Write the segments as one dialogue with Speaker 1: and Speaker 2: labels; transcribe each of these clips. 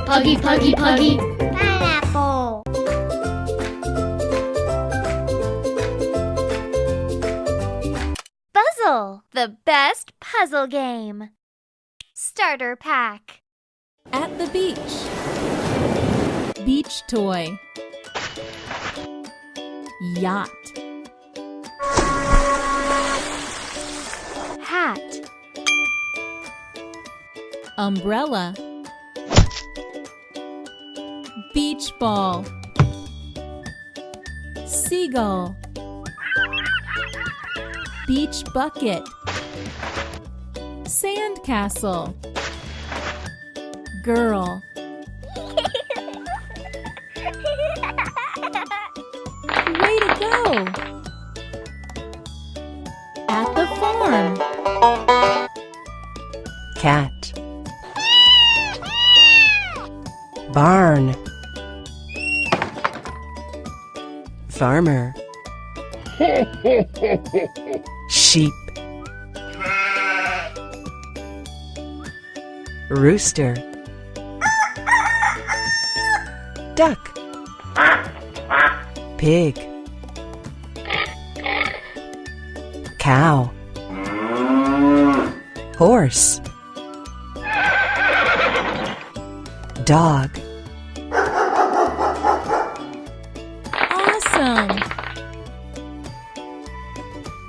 Speaker 1: Puggy.
Speaker 2: Pineapple.
Speaker 3: Puzzle, the best puzzle game. Starter pack.
Speaker 4: At the beach. Beach toy. Yacht.
Speaker 3: Hat.
Speaker 4: Umbrella. Beach ball. Seagull. Beach bucket. Sandcastle. Girl. Way to go! At the farm.
Speaker 5: Cat. Barn. Farmer. Sheep. Rooster. Duck. Pig. Cow. Horse. Dog.
Speaker 4: Awesome!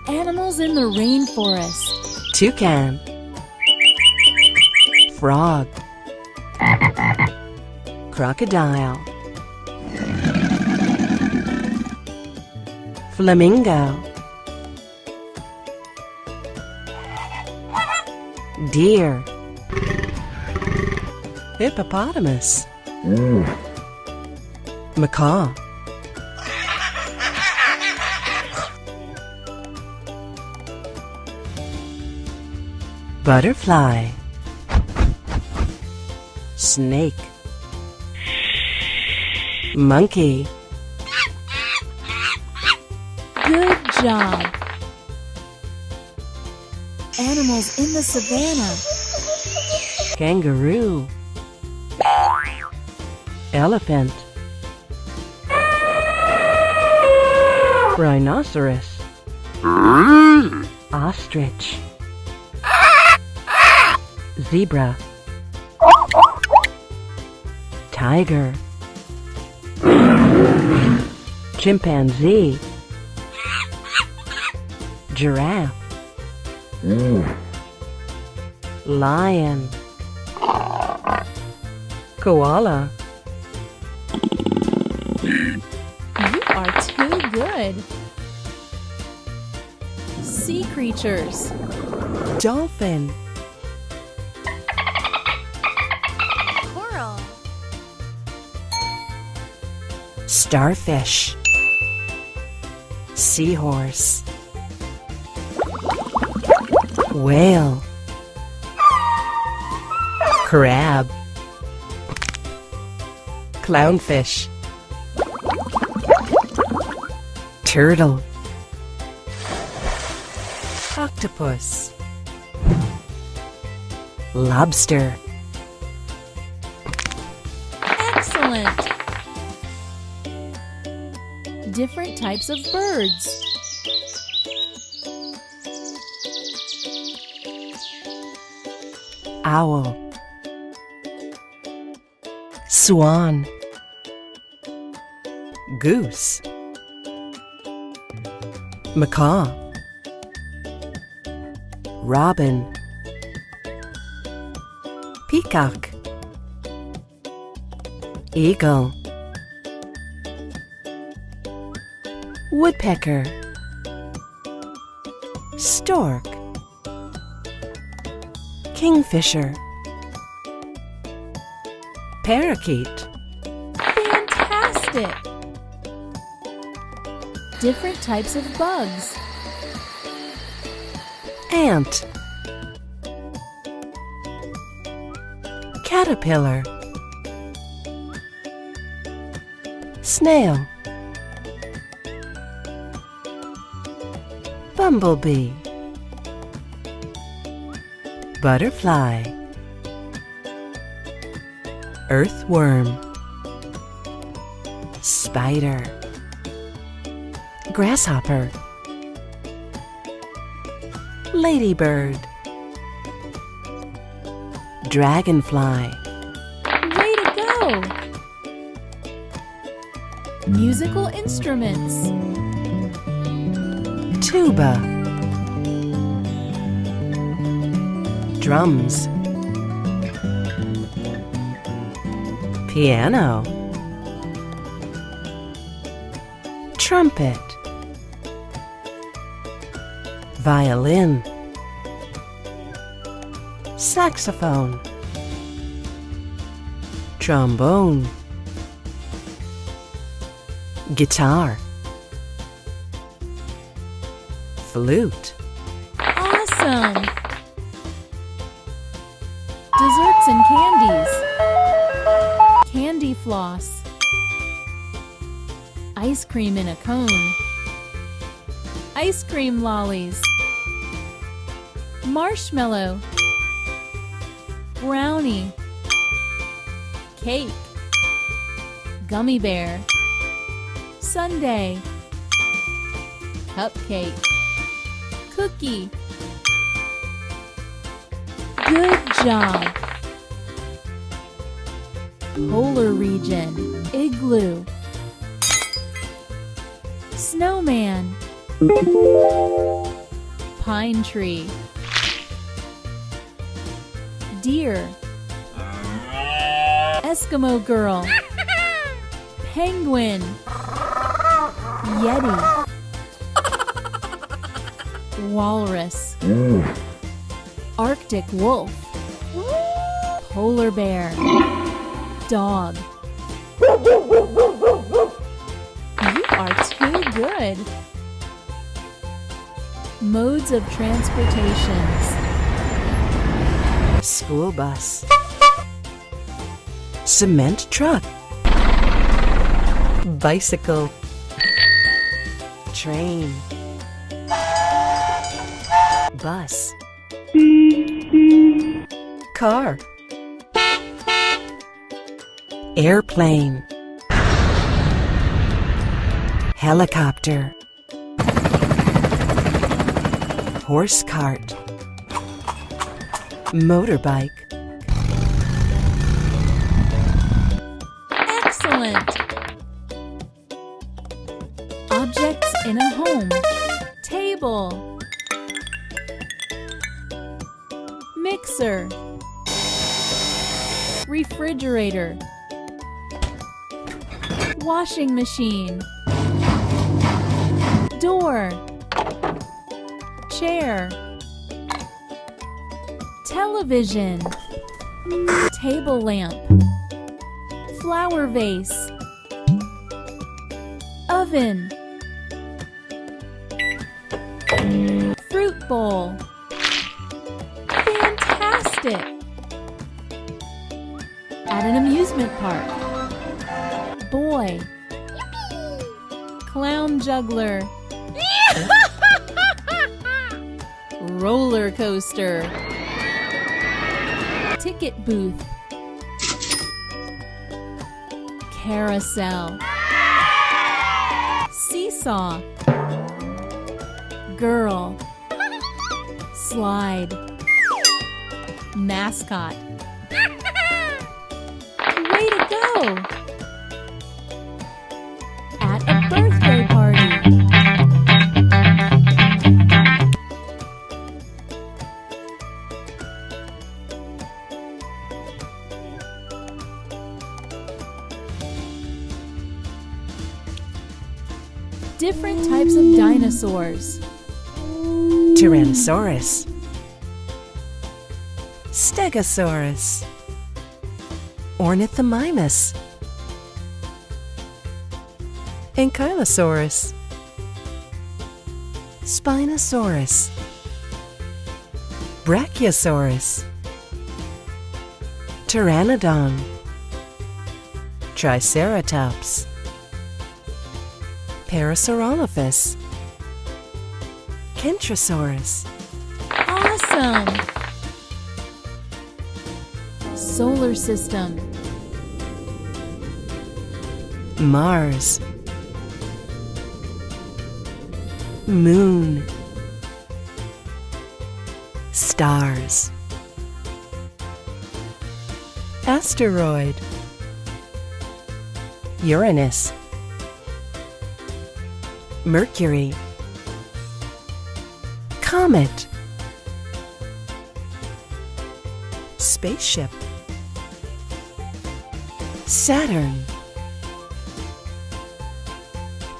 Speaker 4: Animals in the rainforest.
Speaker 5: Toucan. Frog. Crocodile. Flamingo. Deer. Hippopotamus. Macaw. Butterfly. Snake. Monkey.
Speaker 4: Good job! Animals in the savannah.
Speaker 5: Kangaroo. Elephant. Rhinoceros. Ostrich. Zebra. Tiger. Chimpanzee. Giraffe. Lion. Koala.
Speaker 4: You are too good! Sea creatures.
Speaker 5: Dolphin.
Speaker 3: Coral.
Speaker 5: Starfish. Seahorse. Whale. Crab. Clownfish. Turtle. Octopus. Lobster.
Speaker 4: Excellent! Different types of birds.
Speaker 5: Owl. Swan. Goose. Macaw. Robin. Peacock. Eagle. Woodpecker. Stork. Kingfisher. Parakeet.
Speaker 4: Fantastic! Different types of bugs.
Speaker 5: Ant. Caterpillar. Snail. Bumblebee. Butterfly. Earthworm, spider, grasshopper, ladybird, dragonfly,
Speaker 4: Way to go! Musical instruments.
Speaker 5: tuba, drums, piano, trumpet, violin, saxophone, trombone, guitar, flute,
Speaker 4: Awesome! Desserts and candies. Candy floss. Ice cream in a cone. Ice cream lollies. Marshmallow. Brownie. Cake. Gummy bear. Sundae. Cupcake. Cookie. Good job! Polar region. Igloo. Snowman. Pine tree. Deer. Eskimo girl. Penguin. Yeti. Walrus. Arctic wolf. Polar bear. Dog. You are too good. Modes of transportations.
Speaker 5: school bus, cement truck, bicycle, train, bus, car, airplane, helicopter, horse cart, motorbike.
Speaker 4: Excellent! Objects in a home. Table. Mixer. Refrigerator. Washing machine. Door. Chair. Television. Table lamp. Flower vase. Oven. Fruit bowl. Fantastic! At an amusement park. Boy. Clown juggler. Roller coaster. Ticket booth. Carousel. Seesaw. Girl. Slide. Mascot. Way to go! At a birthday party. Different types of dinosaurs.
Speaker 5: Tyrannosaurus, Stegosaurus, Ornithomimus, Ankylosaurus, Spinosaurus, Brachiosaurus, Pteranodon, Triceratops, Parasaurolophus, Kentrosaurus,
Speaker 4: Awesome! Solar system.
Speaker 5: Mars, moon, stars, asteroid, Uranus, Mercury, comet, spaceship, Saturn,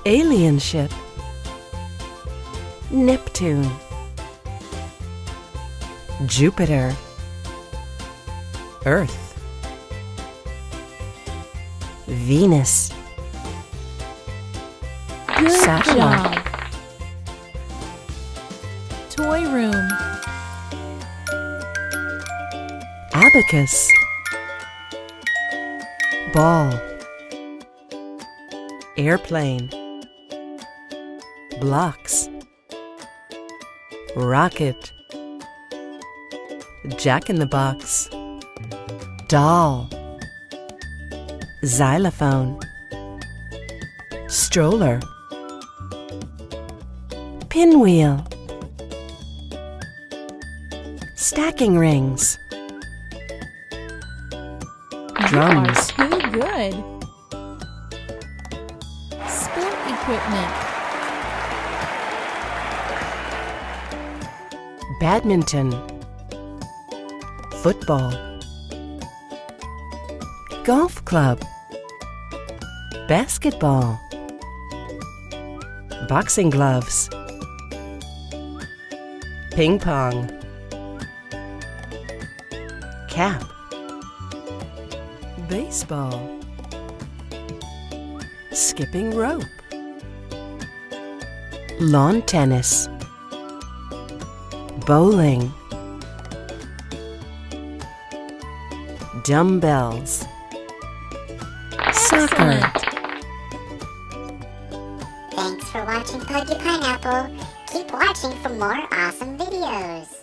Speaker 5: alien ship, Neptune, Jupiter, Earth, Venus,
Speaker 4: Good
Speaker 5: Satellite.
Speaker 4: job. Toy room.
Speaker 5: abacus, ball, airplane, blocks, rocket, jack-in-the-box, doll, xylophone, stroller, pinwheel, stacking rings, drums,
Speaker 4: You are too good. Sport equipment.
Speaker 5: badminton, football, golf club, basketball, boxing gloves, ping pong, cap, baseball, skipping rope, lawn tennis, bowling, dumbbells, soccer.
Speaker 4: Excellent.
Speaker 1: Thanks for watching Puggy Pineapple. Keep watching for more awesome videos.